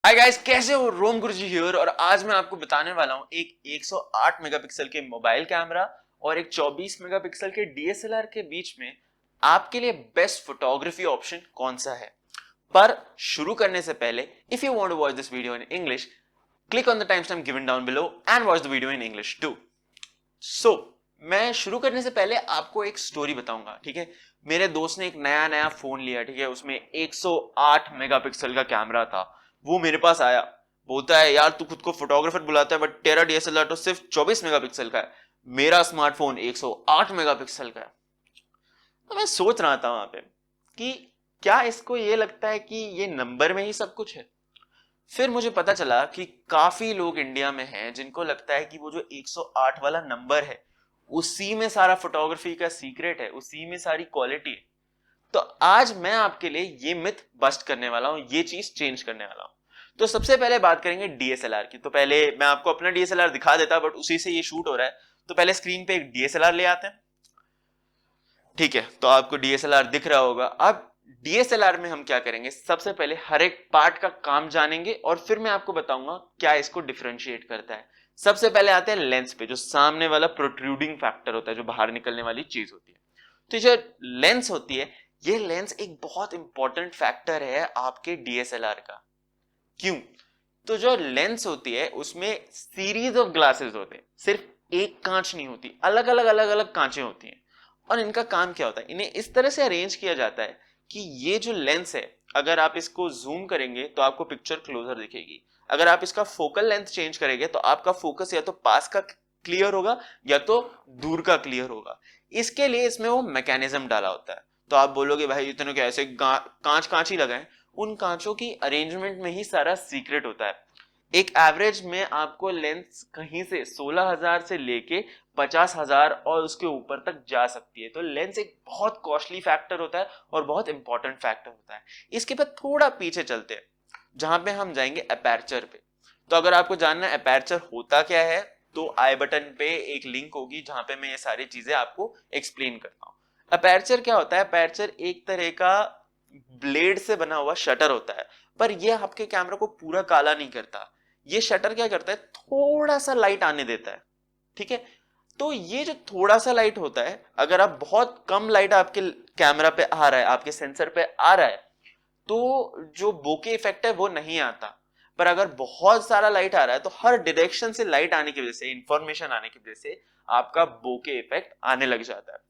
Hi guys, कैसे हो? रोम गुरुजी here. और आज मैं आपको बताने वाला हूं एक 108 मेगापिक्सल के मोबाइल कैमरा और एक 24 मेगापिक्सल के डीएसएलआर के बीच में आपके लिए बेस्ट फोटोग्राफी ऑप्शन कौन सा है। पर शुरू करने से पहले, if you want to watch this video in English, click on the time stamp given down below and watch the video in English too. सो मैं शुरू करने से पहले आपको एक स्टोरी बताऊंगा, ठीक है। मेरे दोस्त ने एक नया नया फोन लिया, ठीक है। उसमें 108 मेगापिक्सल का कैमरा था। वो मेरे पास आया, बोलता है यार तू खुद को फोटोग्राफर बुलाता है बट तेरा डीएसएलआर तो सिर्फ 24 मेगापिक्सल का है, मेरा स्मार्टफोन 108 मेगापिक्सल का है। तो मैं सोच रहा था वहां पे कि क्या इसको ये लगता है कि ये नंबर में ही सब कुछ है। फिर मुझे पता चला कि काफी लोग इंडिया में हैं जिनको लगता है कि वो जो 108 वाला नंबर है उसी में सारा फोटोग्राफी का सीक्रेट है, उसी में सारी क्वालिटी है। तो आज मैं आपके लिए ये मिथ बस्ट करने वाला हूं, ये चीज चेंज करने वाला हूं। तो सबसे पहले बात करेंगे डीएसएलआर की। तो पहले मैं आपको अपना डीएसएलआर दिखा देता, बट उसी से ये शूट हो रहा है। तो पहले स्क्रीन पे एक डीएसएलआर ले आते हैं, ठीक है। तो आपको डीएसएलआर दिख रहा होगा। अब डीएसएलआर में हम क्या करेंगे, सबसे पहले हर एक पार्ट का काम जानेंगे और फिर मैं आपको बताऊंगा क्या इसको डिफरेंशिएट करता है। सबसे पहले आते हैं लेंस पे, जो सामने वाला प्रोट्रूडिंग फैक्टर होता है, जो बाहर निकलने वाली चीज होती है। तो जो लेंस होती है, ये लेंस एक बहुत इंपॉर्टेंट फैक्टर है आपके डीएसएलआर का। क्यों? तो जो लेंस होती है उसमें सीरीज ऑफ ग्लासेस होते हैं, सिर्फ एक कांच नहीं होती, अलग अलग कांचें होती हैं। और इनका काम क्या होता है, इन्हें इस तरह से अरेंज किया जाता है कि ये जो लेंस है, अगर आप इसको जूम करेंगे तो आपको पिक्चर क्लोजर दिखेगी। अगर आप इसका फोकल लेंथ चेंज करेंगे तो आपका फोकस या तो पास का क्लियर होगा या तो दूर का क्लियर होगा। इसके लिए इसमें वो मैकेनिज्म डाला होता है। तो आप बोलोगे भाई इतने क्या ऐसे कांच कांच ही लगाए? उन कांचों की अरेंजमेंट में ही सारा सीक्रेट होता है। एक एवरेज में आपको लेंस कहीं से 16,000 से लेके 50,000 और उसके ऊपर तक जा सकती है। तो लेंस एक बहुत कॉस्टली फैक्टर होता है और बहुत इंपॉर्टेंट फैक्टर होता है। इसके बाद थोड़ा पीछे चलते हैं, जहां पे हम जाएंगे अपर्चर पे। तो अगर आपको जानना है अपर्चर होता क्या है, तो आई बटन पे एक लिंक होगी जहां पे मैं ये सारी चीजें आपको एक्सप्लेन करता हूँ। अपर्चर क्या होता है? अपर्चर एक तरह का ब्लेड से बना हुआ शटर होता है, पर ये आपके कैमरा को पूरा काला नहीं करता। ये शटर क्या करता है, थोड़ा सा लाइट आने देता है, ठीक है। तो ये जो थोड़ा सा लाइट होता है, अगर आप बहुत कम लाइट आपके कैमरा पे आ रहा है, आपके सेंसर पे आ रहा है, तो जो बोके इफेक्ट है वो नहीं आता। पर अगर बहुत सारा लाइट आ रहा है तो हर डायरेक्शन से लाइट आने की वजह से, इंफॉर्मेशन आने की वजह से आपका बोके इफेक्ट आने लग जाता है।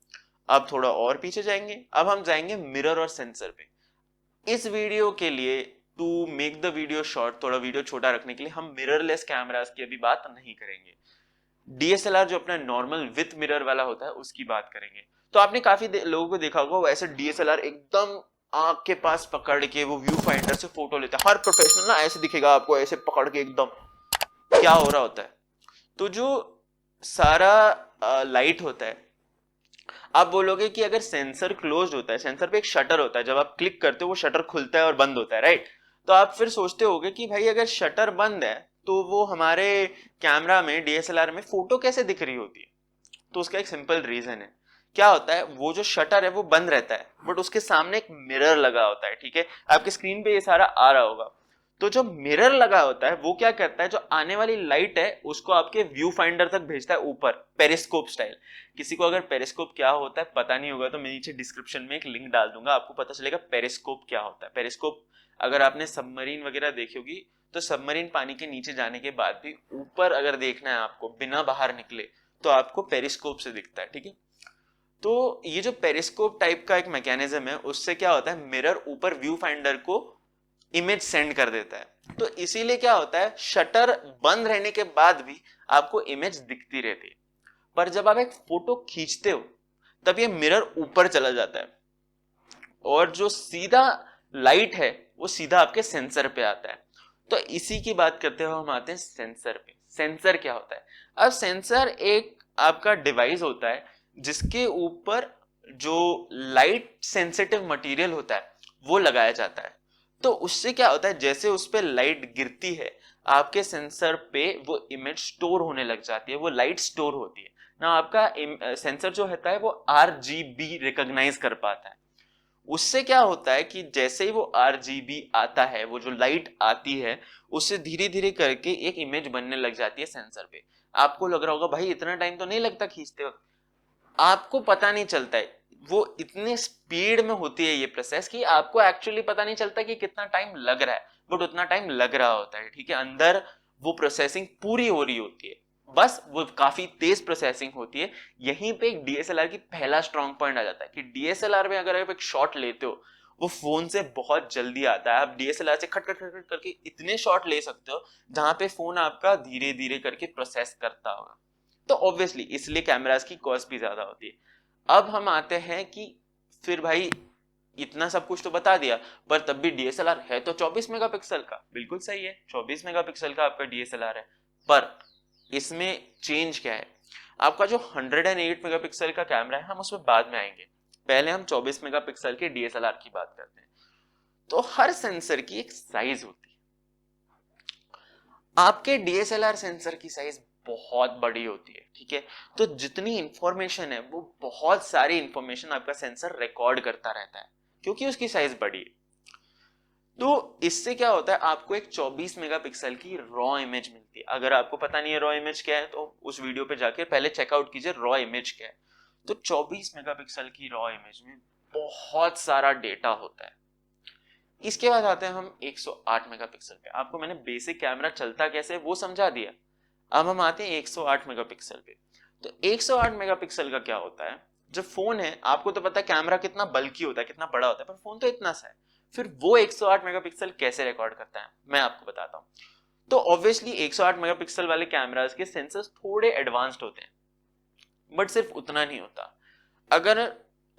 अब थोड़ा और पीछे जाएंगे, अब हम जाएंगे मिरर और सेंसर पे। इस वीडियो के लिए, to make the video short, थोड़ा वीडियो छोटा रखने के लिए हम मिररलेस कैमरास की अभी बात नहीं करेंगे। डीएसएलआर जो अपना नॉर्मल विथ मिरर वाला होता है उसकी बात करेंगे। तो आपने काफी लोगों को देखा होगा वो ऐसे डीएसएलआर एकदम आंख के पास पकड़ के वो व्यू फाइंडर से फोटो लेता है। हर प्रोफेशनल ना ऐसे दिखेगा आपको, ऐसे पकड़ के एकदम। क्या हो रहा होता है, तो जो सारा लाइट होता है, आप बोलोगे कि अगर सेंसर क्लोज होता है, सेंसर पे एक शटर होता है, जब आप क्लिक करते हो वो शटर खुलता है और बंद होता है, राइट। तो आप फिर सोचते होगे कि भाई अगर शटर बंद है तो वो हमारे कैमरा में, डीएसएलआर में फोटो कैसे दिख रही होती है। तो उसका एक सिंपल रीजन है। क्या होता है, वो जो शटर है वो बंद रहता है, बट उसके सामने एक मिरर लगा होता है, ठीक है। आपके स्क्रीन पे ये सारा आ रहा होगा। तो जो मिरर लगा होता है वो क्या करता है, जो आने वाली लाइट है उसको आपके व्यू फाइंडर तक भेजता है ऊपर, पेरिस्कोप स्टाइल। किसी को अगर पेरिस्कोप क्या होता है पता नहीं होगा तो मैं नीचे डिस्क्रिप्शन में एक लिंक डाल दूंगा, आपको पता चलेगा पेरिस्कोप क्या होता है। पेरिस्कोप अगर आपने सबमरीन वगैरह देखी होगी, तो सबमरीन पानी के नीचे जाने के बाद भी ऊपर अगर देखना है आपको बिना बाहर निकले, तो आपको पेरिस्कोप से दिखता है, ठीक है। तो ये जो पेरिस्कोप टाइप का एक मैकेनिज्म है, उससे क्या होता है, मिरर ऊपर व्यू फाइंडर को इमेज सेंड कर देता है। तो इसीलिए क्या होता है, शटर बंद रहने के बाद भी आपको इमेज दिखती रहती है। पर जब आप एक फोटो खींचते हो तब ये मिरर ऊपर चला जाता है और जो सीधा लाइट है वो सीधा आपके सेंसर पे आता है। तो इसी की बात करते हुए हम आते हैं सेंसर पे। सेंसर क्या होता है? अब सेंसर एक आपका डिवाइस होता है जिसके ऊपर जो लाइट सेंसिटिव मटेरियल होता है वो लगाया जाता है। तो उससे क्या होता है, जैसे उस पर लाइट गिरती है आपके सेंसर पे वो इमेज स्टोर होने लग जाती है, वो लाइट स्टोर होती है ना। आपका सेंसर जो होता है वो आरजीबी रिकॉग्नाइज कर पाता है। उससे क्या होता है कि जैसे ही वो RGB आता है, वो जो लाइट आती है, उससे धीरे धीरे करके एक इमेज बनने लग जाती है सेंसर पे। आपको लग रहा होगा भाई इतना टाइम तो नहीं लगता खींचते वक्त, आपको पता नहीं चलता है, वो इतने स्पीड में होती है ये प्रोसेस कि आपको एक्चुअली पता नहीं चलता कि कितना टाइम लग रहा है, बट उतना टाइम लग रहा होता है, ठीक है। अंदर वो प्रोसेसिंग पूरी हो रही होती है, बस वो काफी तेज प्रोसेसिंग होती है। यहीं पे एक DSLR की पहला स्ट्रॉन्ग पॉइंट आ जाता है कि DSLR में अगर आप एक शॉट लेते हो, वो फोन से बहुत जल्दी आता है। आप DSLR से खट खट खट खट करके इतने शॉट ले सकते हो जहां पे फोन आपका धीरे धीरे करके प्रोसेस करता होगा। तो ऑब्वियसली इसलिए कैमरास की कॉस्ट भी ज्यादा होती है। अब हम आते हैं कि फिर भाई इतना सब कुछ तो बता दिया, पर तब भी DSLR है तो 24 मेगापिक्सल का, बिल्कुल सही है, 24 मेगापिक्सल का आपका DSLR है। पर इसमें चेंज क्या है, आपका जो 108 मेगापिक्सल का कैमरा है, हम उसमें बाद में आएंगे, पहले हम 24 मेगापिक्सल के DSLR की बात करते हैं। तो हर सेंसर की एक साइज होती है। आपके DSLR सेंसर की साइज बहुत बड़ी होती है, ठीक है। तो जितनी इंफॉर्मेशन है, वो बहुत सारी इंफॉर्मेशन आपका सेंसर रिकॉर्ड करता रहता है क्योंकि उसकी साइज बड़ी है। तो इससे क्या होता है, आपको एक 24 मेगापिक्सल की रॉ इमेज मिलती है। अगर आपको पता नहीं है रॉ इमेज क्या है, तो उस वीडियो पे जाके पहले चेकआउट कीजिए रॉ इमेज क्या है। तो 24 मेगापिक्सल की रॉ इमेज में बहुत सारा डेटा होता है। इसके बाद आते हैं हम 108 मेगापिक्सल पे। आपको मैंने बेसिक कैमरा चलता कैसे वो समझा दिया। अब हम आते हैं 108 मेगापिक्सल पे। तो 108 मेगापिक्सल का क्या होता है, जो फोन है, आपको तो पता है कैमरा कितना बल्कि होता है, कितना बड़ा होता है, पर फोन तो इतना सा है। फिर वो 108 मेगापिक्सल कैसे रिकॉर्ड करता है, मैं आपको बताता हूँ। तो ऑब्वियसली 108 मेगापिक्सल वाले कैमरास के सेंसर्स थोड़े एडवांस्ड होते हैं, बट सिर्फ उतना नहीं होता। अगर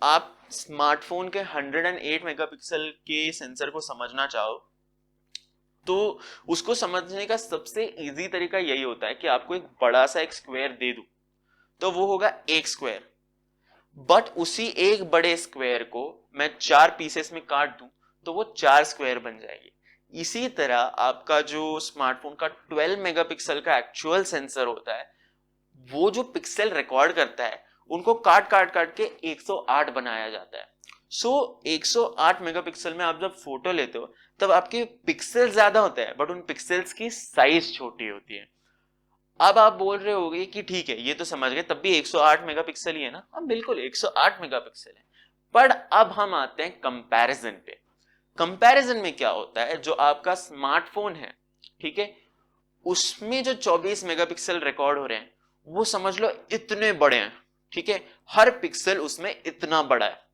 आप स्मार्टफोन के 108 मेगापिक्सल के सेंसर को समझना चाहो, तो उसको समझने का सबसे इजी तरीका यही होता है कि आपको एक बड़ा सा एक स्क्वायर दे दूं, तो वो होगा एक स्क्वायर। बट उसी एक बड़े स्क्वायर को मैं 4 पीसेस में काट दूं, तो वो 4 स्क्वायर बन जाएगी। इसी तरह आपका जो स्मार्टफोन का 12 मेगापिक्सल का एक्चुअल सेंसर होता है, वो जो पिक्सल रिकॉर्ड करता है, उनको काट काट काट के 108 बनाया जाता है। सो 108 मेगापिक्सल में आप जब फोटो लेते हो, तब आपके पिक्सल ज्यादा होते हैं, बट उन पिक्सल्स की साइज छोटी होती है। अब आप बोल रहे होगे कि ठीक है, ये तो समझ गए, तब भी 108 मेगापिक्सल ही है ना। हाँ बिल्कुल 108 मेगापिक्सल है। पर अब हम आते हैं कंपैरिजन पे। कंपैरिजन में क्या होता है, जो आपका स्मार्टफोन है, ठीक है, उसमें जो 24 मेगापिक्सल रिकॉर्ड हो रहे हैं, वो समझ लो इतने बड़े हैं, ठीक है, हर पिक्सल उसमें इतना बड़ा है।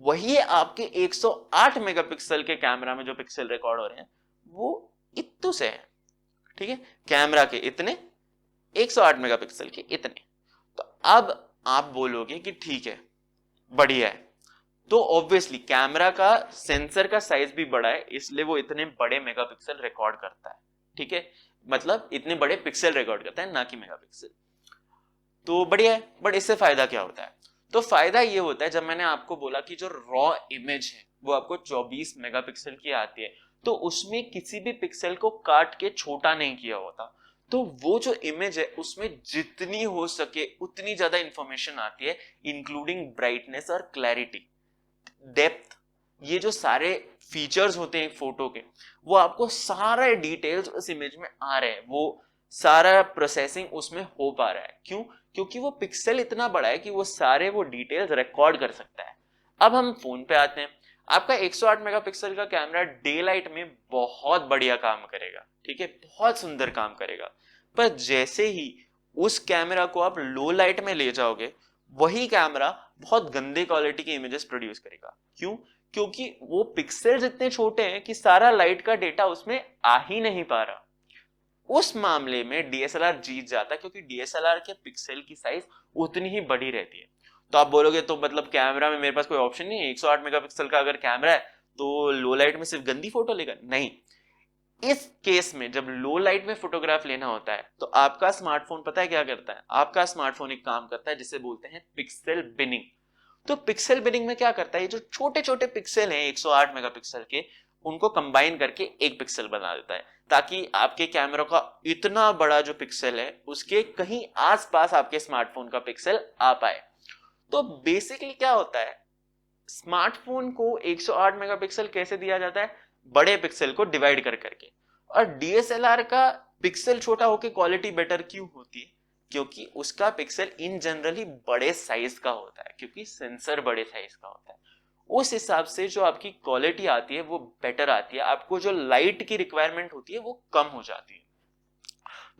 वही आपके 108 मेगापिक्सल के कैमरा में जो पिक्सल रिकॉर्ड हो रहे हैं, वो इतने से है, ठीक है, कैमरा के इतने, 108 मेगापिक्सल के इतने। तो अब आप बोलोगे कि ठीक है, बढ़िया है, तो ऑब्वियसली कैमरा का सेंसर का साइज भी बड़ा है, इसलिए वो इतने बड़े मेगापिक्सल रिकॉर्ड करता है, ठीक है, मतलब इतने बड़े पिक्सल रिकॉर्ड करता है, ना कि मेगापिक्सल। तो बढ़िया है, बट इससे फायदा क्या होता है? तो फायदा ये होता है, जब मैंने आपको बोला कि जो रॉ इमेज है वो आपको 24 मेगापिक्सल की आती है, तो उसमें किसी भी पिक्सल को काट के छोटा नहीं किया होता। तो वो जो इमेज है उसमें जितनी हो सके उतनी ज्यादा इंफॉर्मेशन आती है, इंक्लूडिंग ब्राइटनेस और क्लैरिटी, डेप्थ, ये जो सारे फीचर्स होते हैं फोटो के, वो आपको सारे डिटेल्स उस इमेज में आ रहे हैं, वो सारा प्रोसेसिंग उसमें हो पा रहा है। क्यों? क्योंकि वो पिक्सल इतना बड़ा है कि वो सारे वो डिटेल्स रिकॉर्ड कर सकता है। अब हम फोन पे आते हैं। आपका 108 मेगापिक्सल का कैमरा डे लाइट में बहुत बढ़िया काम करेगा, ठीक है, बहुत सुंदर काम करेगा। पर जैसे ही उस कैमरा को आप लो लाइट में ले जाओगे, वही कैमरा बहुत गंदे क्वालिटी के इमेजेस प्रोड्यूस करेगा। क्यों? क्योंकि वो पिक्सल्स इतने छोटे हैं कि सारा लाइट का डेटा उसमें आ ही नहीं पा रहा। उस मामले में DSLR जीत जाता है, क्योंकि DSLR के पिक्सल की साइज उतनी ही बड़ी रहती है। तो आप बोलोगे तो मतलब कैमरा में मेरे पास कोई ऑप्शन नहीं है, 108 मेगापिक्सल का अगर कैमरा है तो लो लाइट में सिर्फ गंदी फोटो लेगा? नहीं। इस केस में जब लो लाइट में फोटोग्राफ लेना होता है, तो आपका स्मार्टफोन पता है क्या करता है? आपका स्मार्टफोन एक काम करता है जिसे बोलते हैं पिक्सल बिनिंग। तो पिक्सल बिनिंग में क्या करता है, ये जो छोटे छोटे पिक्सल हैं 108 मेगापिक्सल के, उनको कंबाइन करके एक पिक्सल बना देता है, ताकि आपके कैमरा का इतना बड़ा जो पिक्सल है उसके कहीं आसपास आपके स्मार्टफोन का पिक्सल आ पाए। तो बेसिकली क्या होता है, स्मार्टफोन को 108 मेगापिक्सल कैसे दिया जाता है? बड़े पिक्सल को डिवाइड कर करके। और डीएसएलआर का पिक्सल छोटा होकर क्वालिटी बेटर क्यों होती है? क्योंकि उसका पिक्सल इन जनरली बड़े साइज का होता है, क्योंकि सेंसर बड़े साइज का होता है। उस हिसाब से जो आपकी क्वालिटी आती है वो बेटर आती है, आपको जो लाइट की रिक्वायरमेंट होती है वो कम हो जाती है।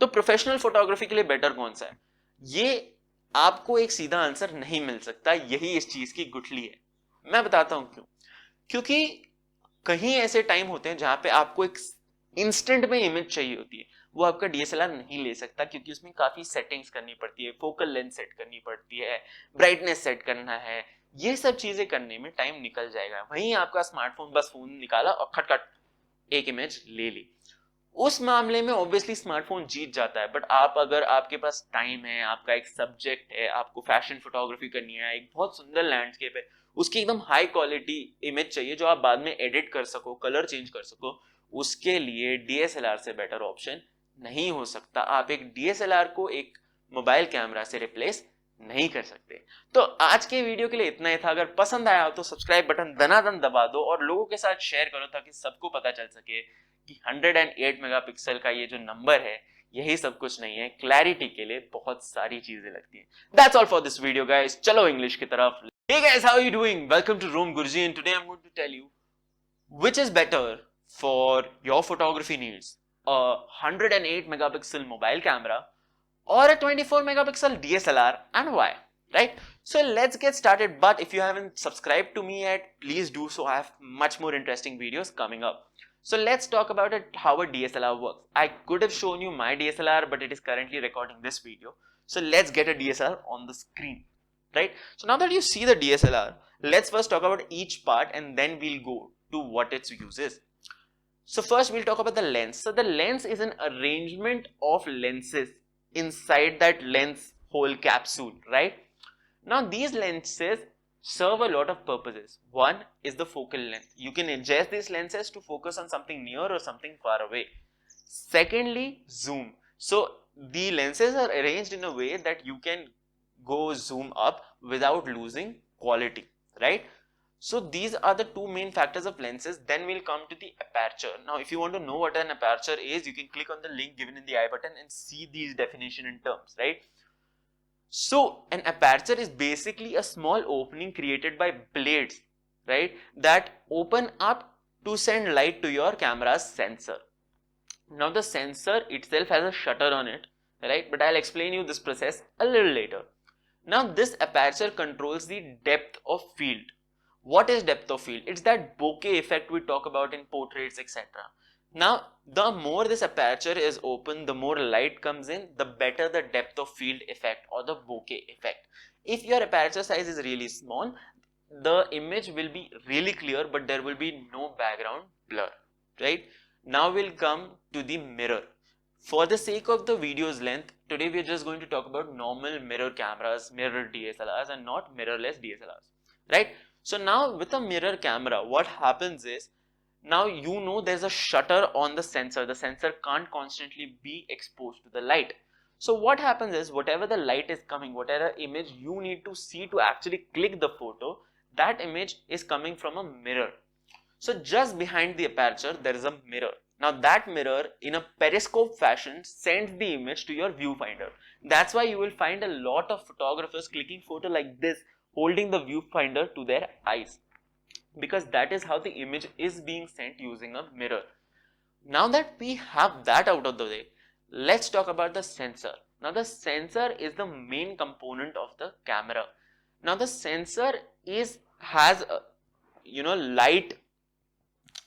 तो प्रोफेशनल फोटोग्राफी के लिए बेटर कौन सा है? ये आपको एक सीधा आंसर नहीं मिल सकता, यही इस चीज की गुठली है। मैं बताता हूं क्यों। क्योंकि कहीं ऐसे टाइम होते हैं जहां पे आपको एक इंस्टेंट में इमेज चाहिए होती है, वो आपका डीएसएलआर नहीं ले सकता, क्योंकि उसमें काफी सेटिंग्स करनी पड़ती है, फोकल लेंथ सेट करनी पड़ती है, ब्राइटनेस सेट करना है, ये सब चीजें करने में टाइम निकल जाएगा। वहीं आपका स्मार्टफोन बस फोन निकाला और खटखट एक इमेज ले ली। उस मामले में ऑब्वियसली स्मार्टफोन जीत जाता है। बट आप अगर आपके पास टाइम है, आपका एक सब्जेक्ट है, आपको फैशन फोटोग्राफी करनी है, एक बहुत सुंदर लैंडस्केप है, उसकी एकदम हाई क्वालिटी इमेज चाहिए जो आप बाद में एडिट कर सको, कलर चेंज कर सको, उसके लिए डीएसएलआर से बेटर ऑप्शन नहीं हो सकता। आप एक डीएसएलआर को एक मोबाइल कैमरा से रिप्लेस नहीं कर सकते। तो आज के वीडियो के लिए इतना ही था। अगर पसंद आया हो तो सब्सक्राइब बटन दनादन दबा दो और लोगों के साथ शेयर करो, ताकि सबको पता चल सके कि 108 मेगापिक्सल का ये जो नंबर है यही सब कुछ नहीं है, क्लैरिटी के लिए बहुत सारी चीजें लगती हैं। That's all for this video guys. चलो इंग्लिश की तरफ। Hey guys, how are you doing? Welcome to Room Guruji, and today I'm going to tell you which is better for your photography needs, a 108 megapixel mobile camera or a 24 megapixel DSLR, and why, right? So let's get started. But if you haven't subscribed to me yet, please do so. I have much more interesting videos coming up. So let's talk about how a DSLR works. I could have shown you my DSLR, but it is currently recording this video. So let's get a DSLR on the screen, right? So now that you see the DSLR, let's first talk about each part and then we'll go to what its use is. So first we'll talk about the lens. So the lens is an arrangement of lenses inside that lens hole capsule, right? Now these lenses serve a lot of purposes. One is the focal length. You can adjust these lenses to focus on something near or something far away. Secondly, zoom. So the lenses are arranged in a way that you can go zoom up without losing quality, right? So these are the two main factors of lenses. Then we'll come to the aperture. Now if you want to know what an aperture is, you can click on the link given in the I button and see these definition in terms, right? So an aperture is basically a small opening created by blades, right, that open up to send light to your camera's sensor. Now the sensor itself has a shutter on it, right, but I'll explain you this process a little later. Now this aperture controls the depth of field. What is depth of field? It's that bokeh effect we talk about in portraits, etc. Now, the more this aperture is open, the more light comes in, the better the depth of field effect or the bokeh effect. If your aperture size is really small, the image will be really clear, but there will be no background blur, right? Now we'll come to the mirror. For the sake of the video's length, today we are just going to talk about normal mirror cameras, mirror DSLRs, and not mirrorless DSLRs, right? So now with a mirror camera, what happens is, now you know there's a shutter on the sensor. The sensor can't constantly be exposed to the light. So what happens is, whatever the light is coming, whatever image you need to see to actually click the photo, that image is coming from a mirror. So just behind the aperture there is a mirror. Now that mirror in a periscope fashion sends the image to your viewfinder. That's why you will find a lot of photographers clicking photo like this, holding the viewfinder to their eyes, because that is how the image is being sent using a mirror. Now that we have that out of the way, let's talk about the sensor. Now the sensor is the main component of the camera. Now the sensor has a light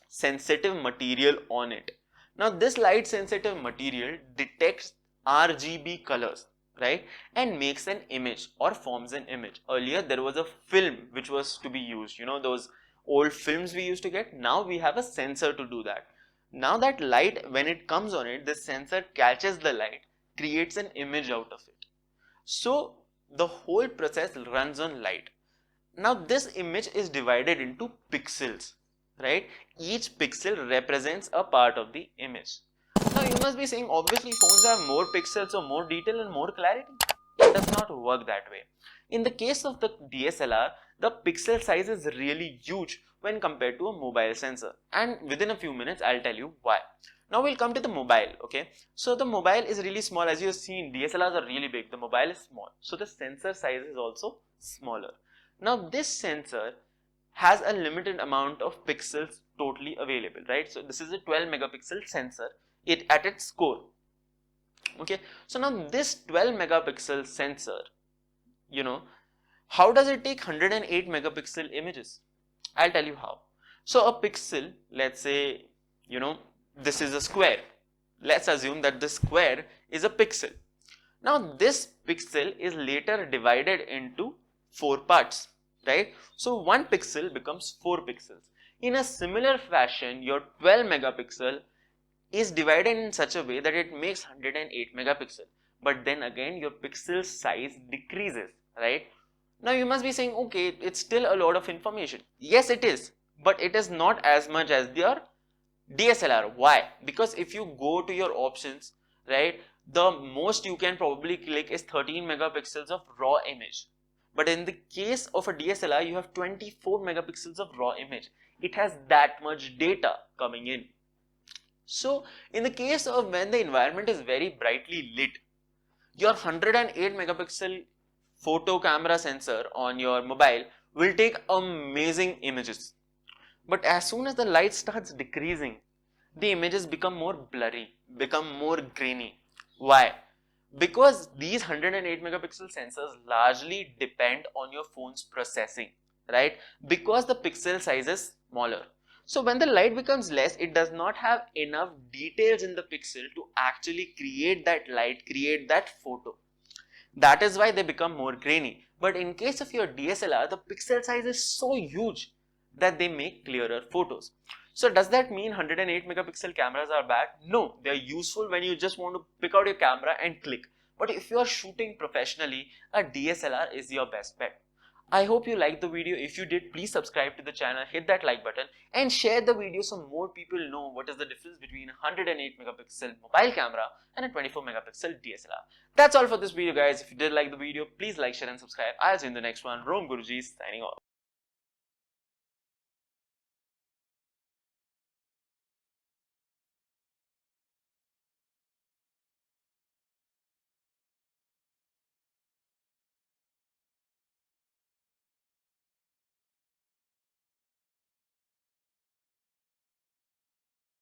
sensitive material on it. Now this light sensitive material detects RGB colors, right, and makes an image or forms an image. Earlier there was a film which was to be used, those old films we used to get. Now we have a sensor to do that. Now that light, when it comes on it, the sensor catches the light, creates an image out of it. So the whole process runs on light. Now this image is divided into pixels, right? Each pixel represents a part of the image. Now you must be saying, obviously phones have more pixels, so more detail and more clarity. It does not work that way. In the case of the DSLR, the pixel size is really huge when compared to a mobile sensor, and within a few minutes I'll tell you why. Now we'll come to the mobile. Okay, so the mobile is really small. As you have seen, DSLRs are really big, the mobile is small, so the sensor size is also smaller. Now this sensor has a limited amount of pixels totally available, right? So this is a 12 megapixel sensor at its core. Okay, so now this 12 megapixel sensor, how does it take 108 megapixel images? I'll tell you how. So a pixel, let's say, this is a square. Let's assume that the square is a pixel. Now this pixel is later divided into 4 parts, right? So one pixel becomes 4 pixels. In a similar fashion, your 12 megapixel is divided in such a way that it makes 108 megapixel. But then again, your pixel size decreases, right? Now you must be saying, okay, it's still a lot of information. Yes, it is, but it is not as much as your DSLR. Why? Because if you go to your options, right, the most you can probably click is 13 megapixels of raw image. But in the case of a DSLR, you have 24 megapixels of raw image. It has that much data coming in. So in the case of when the environment is very brightly lit, your 108 megapixel photo camera sensor on your mobile will take amazing images. But as soon as the light starts decreasing, the images become more blurry, become more grainy. Why? Because these 108 megapixel sensors largely depend on your phone's processing, right? Because the pixel size is smaller. So when the light becomes less, it does not have enough details in the pixel to actually create that light, create that photo. That is why they become more grainy. But in case of your DSLR, the pixel size is so huge that they make clearer photos. So does that mean 108 megapixel cameras are bad? No, they are useful when you just want to pick out your camera and click. But if you are shooting professionally, a DSLR is your best bet. I hope you liked the video. If you did, please subscribe to the channel, hit that like button and share the video so more people know what is the difference between a 108 megapixel mobile camera and a 24 megapixel DSLR. That's all for this video, guys. If you did like the video, please like, share and subscribe. I'll see you in the next one. Rom Guruji signing off.